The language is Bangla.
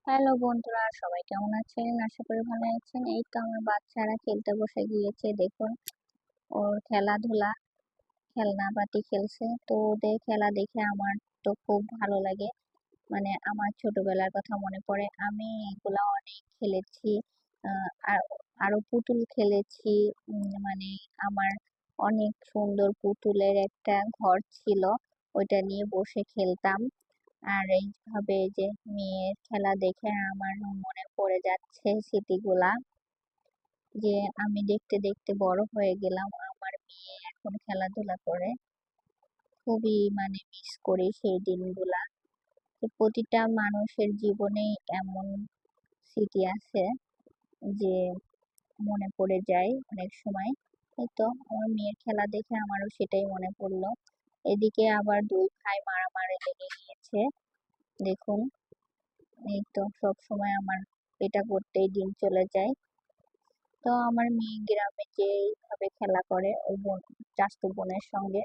হ্যালো বন্ধুরা, সবাই কেমন আছেন? আশা করি ভালো আছেন। এই তো আমার বাচ্চারা খেলতে বসে গিয়েছে, দেখুন। ওর খেলাধুলা, খেলনাপাতি খেলছে। তো ওদের খেলা দেখে আমার তো খুব ভালো লাগে। মানে আমার ছোটবেলার কথা মনে পড়ে। আমি এগুলা অনেক খেলেছি। আর আরো পুতুল খেলেছি। মানে আমার অনেক সুন্দর পুতুলের একটা ঘর ছিল, ওইটা নিয়ে বসে খেলতাম। আর এইভাবে যে মেয়ের খেলা দেখে আমার মনে পড়ে যাচ্ছে স্মৃতিগুলা, যে আমি দেখতে দেখতে বড় হয়ে গেলাম, আমার মেয়ে এখন খেলাধুলা করে। খুবই মিস করি সেই দিনগুলা। তো প্রতিটা মানুষের জীবনেই এমন স্মৃতি আছে যে মনে পড়ে যায় অনেক সময়। এই তো আমার মেয়ের খেলা দেখে আমারও সেটাই মনে পড়লো। এদিকে আবার দুই ভাই মারামারি লেগে গিয়েছে, দেখুন। এই তো সব সময় আমার এটা করতেই দিন চলে যায়। তো আমার মেয়ে গ্রামে যে এইভাবে খেলা করে ওই বোন, চাচাতো বোনের সঙ্গে,